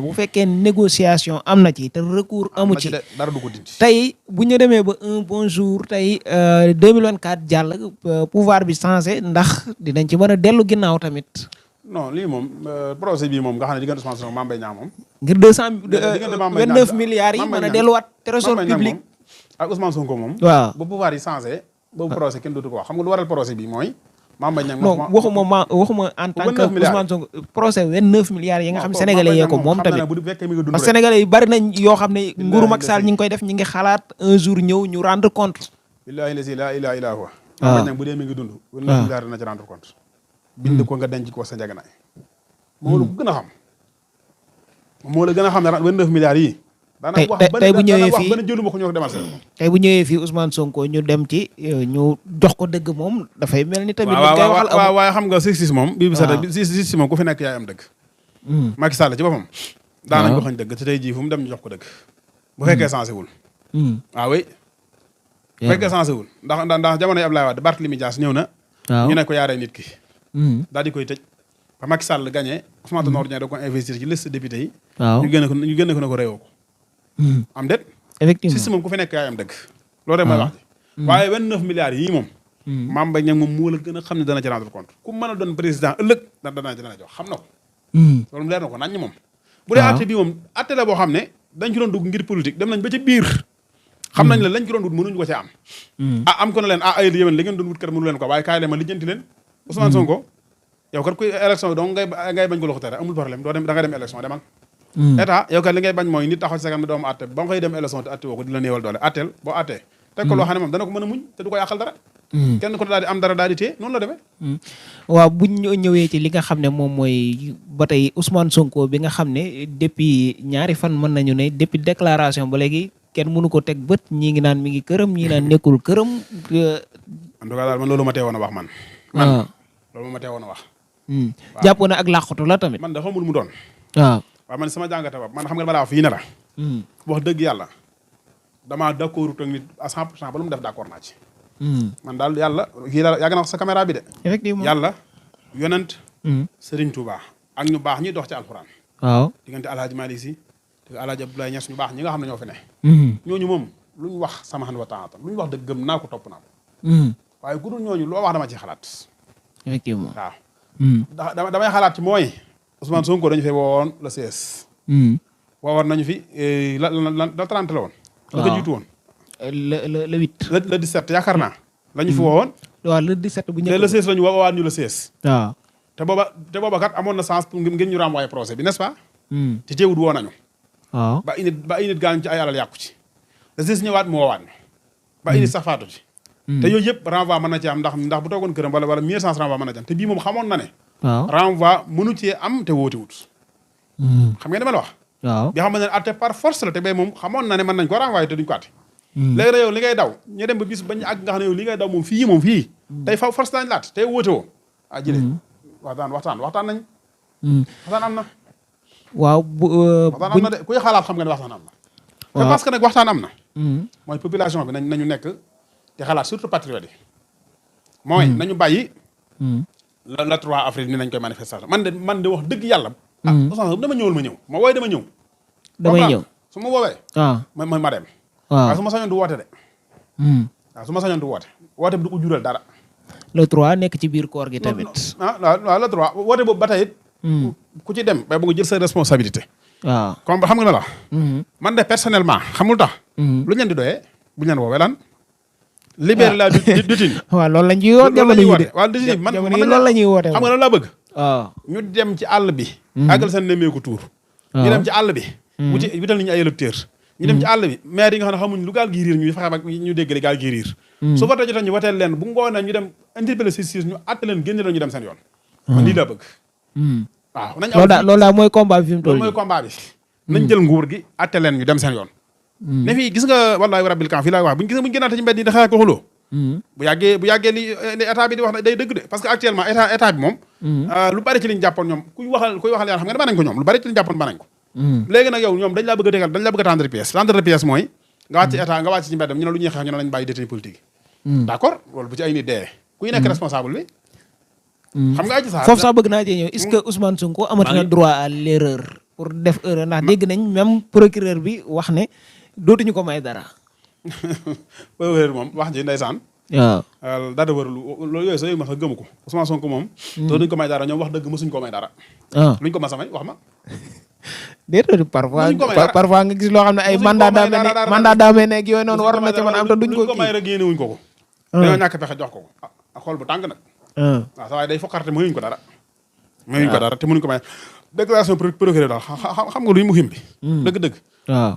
bu fekkee négociation am na ci te recours amu ci dara du ko dindi. tey bu ñu demee ba un bon jour tey 2024 jàll pouvoir bi changé ndax dinañ ci mën a dellu ginnaaw tamit. non lii moom procès bii moom nga xam ne diggante Ousmane Sonko Mame Mbaye Niang moom. ngir 229 milliards yi mën a delluwaat trésor public. ak Ousmane Sonko moom. waaw ba pouvoir yi changé. boobu procès kenn dootu ko wax xam nga lu waral procès bi mooy. Mame Mbaye Niang non waxuma en tant que Ousmane Sonko procès 29 milliards yi nga xam sénégalais yee ko moom tamit parce que sénégalais yi bari nañ yoo xam ne nguuru Macky Sall ñi ngi koy def ñi ngi xalaat un jour ñëw ñu rendre compte. billahi la ilaha illa huwa. Mame Mbaye Niang bu dee mi ngi dund. 29 milliards dina ci rendre compte. bind ko nga denc ko sa njaganaay. moo la gën a xam. moo la gën a xam ne 29 milliards yi. tey bu ñëwee fii daanaka jëluma ko ñoo demal seen. tey bu ñëwee fii Ousmane Sonko ñu dem ci ñu jox ko dëgg moom dafay mel ni tamit. waaw waaye xam nga justice moom. bii bi sa justice moom ku fi nekk yaay am dëgg. Macky Sall ci boppam. daanañ ko xañ dëgg te tey jii fu mu dem ñu jox ko dëgg. bu fekkee sensé wul. waaw oui. bu fekkee sensé wul ndax jamono yi Abdoulaye Wade Barthélémy Dias ñëw na. ñu ne ko yaaree nit ki. daal di koy tëj. ba Macky Sall gagné Ousmane Tanor Dieng da ko investir ci liste député yi. ñu génne ko ne ko réewoo ko. am déet. effectivement système moom ku fi nekk yaay am dëgg. loolu rek mooy wax ji. waaye 29 milliards yii moom. Mame Mbaye Niang moom moo la gën a xam ne dana ci rendre compte ku mën a doon président ëllëg dana jox xam na ko. loolu leer na ko nañ moom. bu dee atte bi moom atte la boo xam ne dañ ci doon dugg ngir politique dem nañ ba ca biir. xam nañ la lañ ci doon wut mënuñu ko ca am. am ko na leen ay yéwén li ngeen doon wut kër mënu leen ko waaye kaay leen ma lijjanti leen. Ousmane Sonko yow kat kuy élection yi donc ngay bañ ko loxo tere amul problème doo dem da ngay dem élection demal. état yow kat li ngay bañ mooy nit taxaw ci sa kanam doomu atte ba nga koy dem élection te atte woo ko di la néewal doole atteel boo attee teg ko loo xam ne moom dana ko mën a muñ te du ko yàqal dara. kenn ko daal di am dara daal di téye noonu la demee. waaw buñ ñëwee ci li nga xam ne moom mooy ba tey Ousmane Sonko bi nga xam ne depuis ñaari fan mën nañu ne depuis déclaration ba léegi kenn mënu ko teg bët ñii ngi naan mi ngi këram ñii naan nekkul këram. en tout cas daal man loolu ma teewoon a wax man. loolu ma teewoon a wax. jàpp na ak làqatu la tamit. man dafa xamul mu doon. waaw man sama jàngate ba man xam nga dama laa wax fii ne la. wax dëgg yàlla damaa d'accord ak nit à 100% ba lu mu def d'accord naa ci. man daal yàlla kii daal yàgg na sa caméra bi de. effectivement yàlla yonent. Serigne Touba ak ñu baax ñi dox ci alxuraan. waaw diggante El Hadj Malick Sy te El Hadj Abdoulaye Niass ñu baax ñi nga xam ne ñoo fi ne. ñooñu moom lu ñu wax sama xan wa taata lu ñu wax dëgg gëm naa ko topp naa ko. waaye ku dul ñooñu loo wax dama ci xalaat. effectivement waaw. damay xalaat ci mooy. Ousmane Sonko dañu fee woowoon le 16. woowoon nañu fi la 30 la woon. la ko jiitu woon. le 8. le 17 yaakaar naa. la ñu fi woowoon. waaw le 17 bu njëkk le 16 la ñu woowaat ñu le 16. waaw te booba kat amoon na sens pour ngeen ñu renvoyer procès bi n'est-ce pas. te teewut woo nañu. waaw ba ay nit gaañ ci ay alal yàqu ci. le 16 ñëwaat mu woowaat ñu. ba ay nit sax faatu ci. te yooyu yëpp renvoi mën na ci am ndax bu toogoon këram wala mieux sens renvoi mën na ci am te bii moom xamoon na ne. waaw renvoi mënu cee am te woote wut. xam ngeen dama la wax. waaw bi xam ne atte par force la te bay moom xamoon na ne mën nañ ko renvoyer te duñ ko atte. léegi nag yow li ngay daw ñu dem ba bis bañ àgg nga xam ne yow li ngay daw moom fii tey fa force dañ laat tey woote woo ah jëlee waxtaan nañ waxtaan am na waaw waxtaan am na de kuy xalaat xam nga ne waxtaan am na te parce que nag waxtaan am na mooy population bi nañu nekk di xalaat surtout patriote yi mooy nañu bàyyi le 3 avril ni nañ koy manifestation man de wax dëgg yàlla dama ñëwul ma ñëw ma wooy dama ñëw damay ñëw su ma woowee ma dem waaw su ma sañoon du woote de waaw su ma sañoon du woote bi du ko jural dara le 3 nekk ci biir koor gi tamit waaw le 3 woote boobu ba tey it ku ci dem bay bëgg jël sa responsabilité waaw comme xam nga ne la man de personnellement xamul tax lu leen di doyee bu ñu leen woowee lan libérer la détenu waaw loolu la ñuy woote jamono yi de waaw détenu man loolu la ñuy woote xam nga lan laa bëgg waaw ñu dem ci àll bi àggal seen nemmeeku tuur ñu dem ci àll bi wutal nit ñi ay électeurs ñu dem ci àll bi maire yi nga xam ne xamuñ lu gaal gi riir ñu fexe ba ñu déggale gaal gi riir su fa jotee ñu wateel leen bu ngoonee ñu dem interpeller justice ñu àtte leen génne leen ñu dem seen yoon man lii laa bëgg waaw nañ loolu daal mooy combat bi fi mu toll mooy combat bi nañ jël nguur gi àtte leen ñu dem seen yoon ne fii gis nga wallahi rabbil kan fii laay wax buñ génnaate ci mbedd yi da xeex ko xuloo bu yàggee li état bi di wax day dëgg de parce que actuellement état bi moom lu bari ci liñ jàppoon ñoom kuy waxal yàlla xam nga ne ba nañ ko ñoom lu bari ci liñ jàppoon ba nañ ko léegi nag yow ñoom dañ laa bëgg a tegal dañ laa bëgg a tendre pièce mooy nga wàcc état nga wàcc ci mbeddam ñu ne lu ñuy xeex ñu ne lañ bàyyi détenu politique yi d'accord loolu bu ci ay nit dee kuy nekk responsable bi xam nga aji sax foofu sax bëgg naa cee ñëw est-ce que Ousmane Sonko amati na droit à l'erreur pour def erreur ndax dégg nañ même procureur bi wax ne dootuñu ko may dara. procureur moom wax ji ndeysaan. waaw daal di wër loolu yooyu sax yooyu ma sax gëmu ko Ousmane Sonko moom. dootuñu ko may dara ñoom wax dëgg mësuñ ko may dara. luñ ko mas a may wax ma. déedéet parfois nga gis loo xam ne ay mandat daa mel ne ak yooyu noonu war na ca mën am te duñ ko ko may rek yéene wuñ ko ko. dañoo ñàkk pexe jox ko ko xool bu tàng nag. waaw sa waaye day fokkarte mayuñ ko dara. mayuñ ko dara te mënuñ ko may déclaration procureur daal xam nga luy muhim bi. dëgg-dëgg. waaw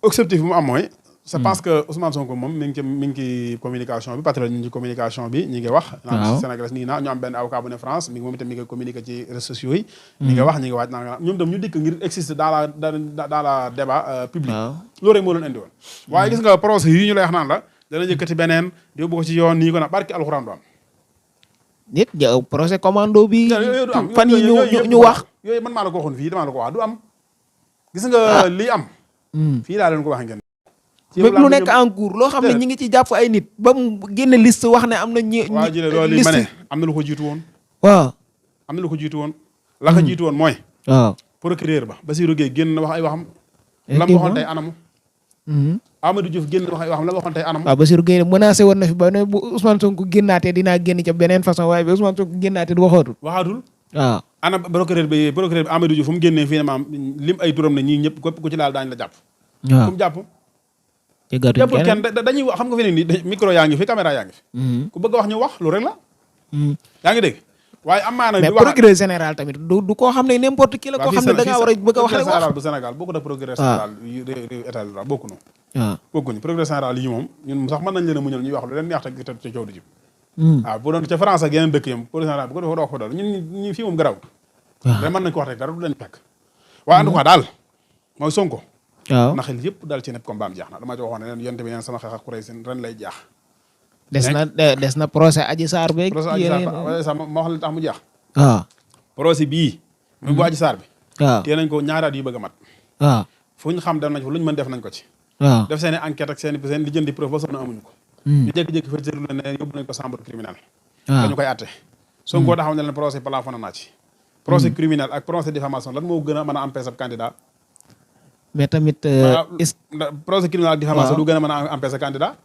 objectif bi mu am mooy. c'est parce que Ousmane Sonko moom mi ngi ci communication bi patriote ñu ngi ci communication bi ñi ngi wax. waaw Sénégal nii naa ñu am benn avocat bu ne France moom itam mi ngi communiqué ci réseaux sociaux yi. ñi ngi wax ñi ngi waaj naa ñoom itam ñu dikk ngir exister dans la débat public. loolu rek moo leen indi woon. waaye gis nga procès yi ñu lay wax naan la dana yëkkati beneen di yóbbu ko ci yoon nii ko na barki alxuraan du am. nit procès commando bi. fan yi ñu wax. yooyu man maa la ko waxoon fii damaa la ko wax du am. gis nga lii am. fii laa leen ko waxee ngeen. lépp lu nekk en cours loo xam ne ñi ngi ci jàpp ay nit ba mu génne liste wax ne am na waa ji loolu li ma ne am na lu ko jiitu woon. waaw am na lu ko jiitu woon. la ko jiitu woon mooy. waaw procureur ba Bassirou Gueye génn na wax ay waxam. la mu waxoon tey anamu. Amadou Diouf génn na wax ay waxam la mu waxoon tey anamu. waaw Bassirou Gueye menacé woon na fi ba ne bu Ousmane Sonko génnaatee dinaa génn ca beneen façon waaye bi Ousmane Sonko génnaatee du waxaatul. waxaatul. waaw ana procureur bi Amadou Diouf fu mu génnee fii ne maam lim ay turam ne ñii ñëpp képp ku ci laal daañu la jàpp. waaw fu mu jàpp. jëggaatuñ kenn dañuy wax xam nga fi ne nii micro yaa ngi fi caméra yaa ngi fi. ku bëgg a wax ñu wax lu rek la. yaa ngi dégg waaye amaana. mais procureur général tamit du koo xam ne n'importe qui la koo xam ne da ngaa war a bëgg a wax rek wax bu Sénégal bokku da procureur général yu état du droit bokkuñu. waaw bokkuñu procureur général yi moom ñun sax mën nañ leen a muñal ñuy wax lu leen neex te coow du jib. waaw bu doon ca France ak yeneen dëkk yam procureur général bu ko defee doo ko dal ñun fii moom garaw. waaw mën nañ ko wax rek dara du leen fekk. waaye en tout cas daal mooy Sonko. waaw na xel yëpp dal ci nepp combat am jeex na dama ci waxoon ne leen yonte bi neen sama xeex ak Quraysh ren lay jeex. des na procès Adji Sarr beeg. procès Adji Sarr ma wax la tax mu jeex. waaw procès bii. mu bu Adji Sarr bi. waaw tee nañ ko ñaari at yu bëgg a mat. waaw fu ñu xam def nañ ko lu ñu mën def nañ ko ci. waaw def seen i enquête ak seen li jëndi preuve ba sonn amuñu ko. ñu jékki-jékki fa jëru la ne yóbbu nañ ko chambre criminelle. waaw dañu koy atte. Sonko taxaw ne leen procès plafonné naa ci. procès criminel ak procès diffamation lan moo gën a mën a empêcher ab candidat. mais tamit. procès criminel ak diffamation du gën a mën a empêcher candidat.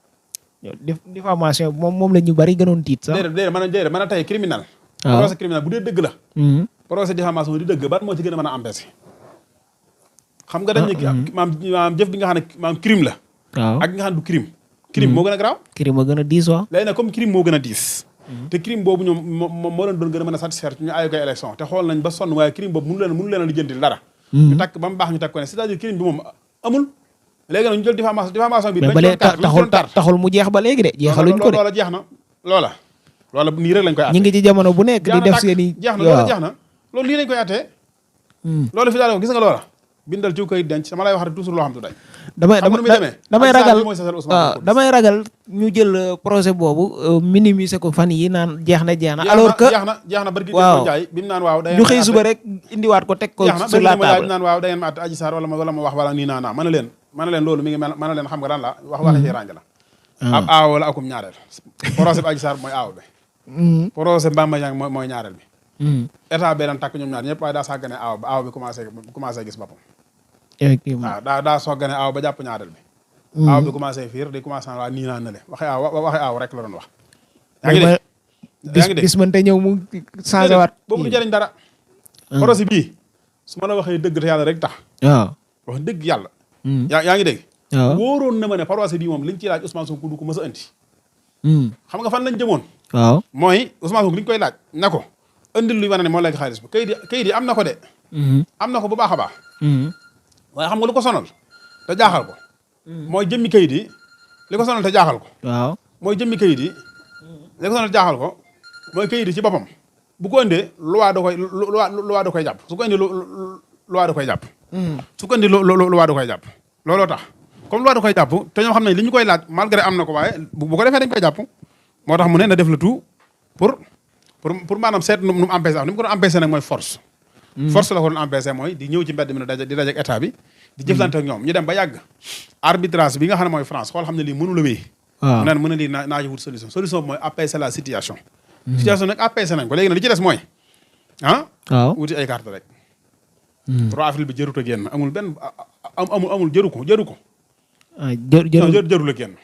diffamation moom la ñu bari gënoon tiit sax. déedéet mën a tey criminel. waaw procès criminel bu dee dëgg la. procès diffamation di dëgg ban moo ci gën a mën a empêcher. xam nga dañ ne maam jëf bi nga xam ne maam crime la. waaw ak nga xam ne du crime. crime moo gën a garaaw. crime moo gën a diis waaw. léegi nag comme crime moo gën a diis. te crime boobu ñoom moo leen doon gën a mën a satisfaire ñu ayo koy élection te xool nañ ba sonn waaye crime boobu mënu leen a lijjantil dara. ñu takk ba mu baax ñu takk ko ne c'est-à-dire crime bi moom amul. léegi nag ñu jël diffamation bi. mais taxul mu jeex ba léegi de jeexaluñ ko de. loola jeex na loola nii rek lañ koy àtte. ñu ngi ci jamono bu nekk di def seen i. jeex na loola jeex na loolu lii lañ koy àttee. loolu fi daal gis nga loola. bindal ci koy denc sama lay wax rek toujours loo xam tu day. damay ragal ñu jël projet boobu minimiser ko fan yi naan jeex na alors que jeex na barki ko jaay bi mu naan waaw ñu xëy suba rek indiwaat ko teg ko sur la table naan waaw da ngeen ma àtte Adji Sarr wala ma wax wala nii naa mën na leen loolu mi ngi mel mën na leen xam nga daan la waxi ci rànj la ab aawo la akum ñaareel projet bi Adji Sarr mooy aawo bi projet Bamba Dieng mooy ñaareel bi état bee daan takk ñoom ñaar ñëpp waaye daa sàggane aaw bi commencé gis boppam effectivement waaw daa soggane aaw ba jàpp ñaareel bi aaw bi commencé fiir di commencé waa nii naa nale waxi aaw rek la doon wax yaa ngi dégg bis mënte ñëw mu changé waat boobu du jëriñ dara projet bii su ma la waxee dëgg te yàlla rek tax waaw wax dëgg yàlla yaa ngi dégg wóoroon na ma ne projet bii moom liñ ci laaj Ousmane Sonko du ko mës a andi xam nga fan lañ jëmoon waaw mooy Ousmane Sonko li ñu koy laaj na ko andil luy wane ne moo lekk xaalis bi kayit yi am na ko de am na ko bu baax a baax waaye xam nga lu ko sonal te jaaxal ko mooy jëmmi kayit yi li ko sonal te jaaxal ko waaw mooy jëmmi kayit yi li ko sonal te jaaxal ko mooy kayit yi ci boppam bu ko indee loi da koy jàpp su ko indi loi da koy jàpp su ko indi loi da koy jàpp looloo tax comme loi da koy jàpp te ñoo xam ne li ñu koy laaj malgré am na ko waaye bu ko defee dañ koy jàpp moo tax mu ne na def le tout pour maanaam seet nu mu empêché ni mu ko doon empêché nag mooy force la ko doon empêché mooy di ñëw ci mbedd mi di daje ak état bi di jëflante ak ñoom ñu dem ba yàgg arbitrage bi nga xam ne mooy France xool xam ne lii mënu la wéy mu naan mën a lii naa ci wut solution bi mooy apaiser la situation situation nag apaiser nañ ko léegi nag li ci des mooy wuti ay carte rek 3 avril bi jërut a génn amul benn amul jëru ko jëru ko. ah jërul a génn.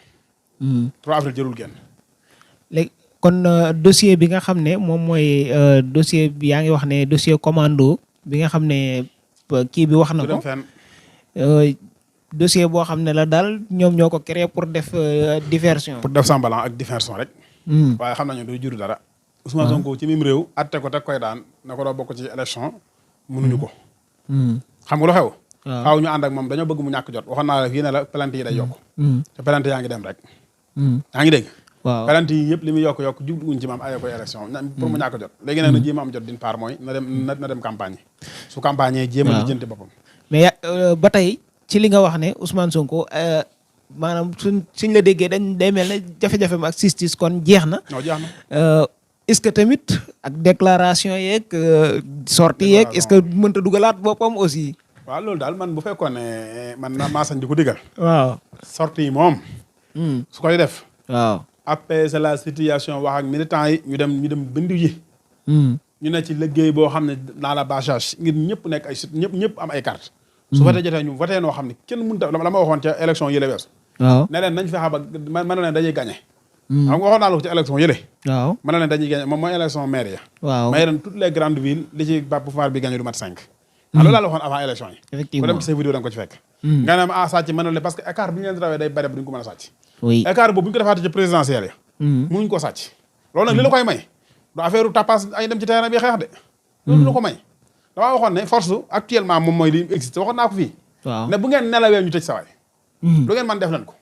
3 avril jërul génn. léegi kon dossier bi nga xam ne moom mooy dossier bi yaa ngi wax ne dossier commando bi nga xam ne kii bi wax na ko. dossier boo xam ne la daal ñoom ñoo ko créé pour def diversion. pour def semblant ak diversion rek. waaye xam nañu du juru dara. Ousmane Sonko ci mim réew. atte ko teg koy daan na ko doo bokk ci élection mënuñu ko. xam nga lu xew. xaw ñu ànd ak moom dañoo bëgg mu ñàkk jot waxoon naa la fii ne la plainte yi day yokk. te plainte yaa ngi dem rek. yaa ngi dégg. waaw plainte yi yëpp li muy yokk jubluwuñ ci maam ayoo koy élection pour mu ñàkk jot. léegi nag na jéem a am jot d'une part mooy na dem campagne yi. su campagne yi jéem a lijjanti boppam. mais ba tey ci li nga wax ne Ousmane Sonko maanaam suñ la déggee day mel ne jafe-jafe ak justice kon jeex na. non jeex na. est-ce que tamit ak déclaration yeeg sortie yeeg est-ce que mënta dugalaat boppam aussi. waaw loolu daal man bu fekkoon ne man maa sañ di ko digal. waaw sortie yi moom. su koy def. waaw apaiser la situation wax ak militants yi ñu dem bindu ji. ñu ne ci liggéey boo xam ne dans la bâchage ngir ñëpp nekk ay ñëpp am ay carte su voté jotee ñu voté noo xam ne kenn mënut a la ma waxoon ca élection yële weesu. waaw ne leen nañ fexe ba mën na leen dañuy gagné. xam nga waxoon naa la ko ci élection yële. waaw mën na leen dañuy gagné moom mooy élection maire ya. waaw may leen toutes les grandes villes li ci pouvoir bi gagné du mat 5. loolu laa la waxoon avant élection yi. effectivement ku dem ci sa vidéo da nga ko ci fekk. nga ne ma sàcc mën na leen parce que écart bi ñu leen rawee day bari ba duñ ko mën a sàcc. oui écart boobu bu ñu ko defaatee ci présidentielle ya. mënuñ ko sàcc. loolu nag li la koy may du affaire tapas ay dem ci terrain bi xeex de. loolu la ko may damaa waxoon ne force actuellement moom mooy li existe waxoon naa ko fii. waaw ne bu ngeen nelawee ñu tëj sawaay. lu ngeen man def leen ko.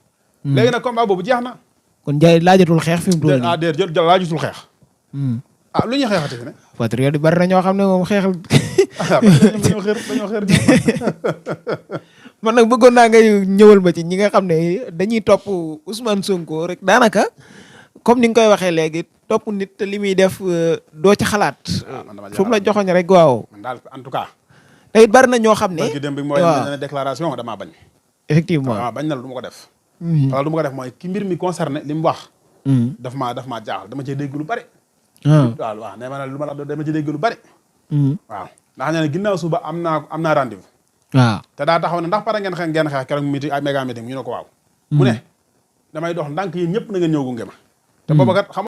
léegi nag combat boobu jeex na. kon jaay laajatul xeex fi mu toll nii. jël laajatul xeex. lu ñuy xeexati fi ne. patriote yi bari na ñoo xam ne moom xeexal. dañoo xeer man nag bëggoon naa ngay ñëwal ma ci ñi nga xam ne dañuy topp Ousmane Sonko rek daanaka comme ni nga koy waxee léegi topp nit te li muy def doo ci xalaat. fu mu la joxoñ rek waaw. man daal en tout cas. te it bari na ñoo xam ne. dem bi mooy ne déclaration damaa bañ. effectivement damaa bañ na la du ma ko def. wala du ma ko def mooy ki mbir mi concerné li mu wax. daf maa jaaxal dama cee dégg lu bari. waaw nee ma ne lu ma la dama cee dégg lu bari. waaw ndax nee na ginnaaw suba am naa rendez-vous. waaw te daa taxaw ne ndax pare ngeen xeex keroog meeting ay méga meeting ñu ne ko waaw. mu ne damay dox ndànk yéen ñëpp na ngeen ñëw gunge ma. te booba kat xam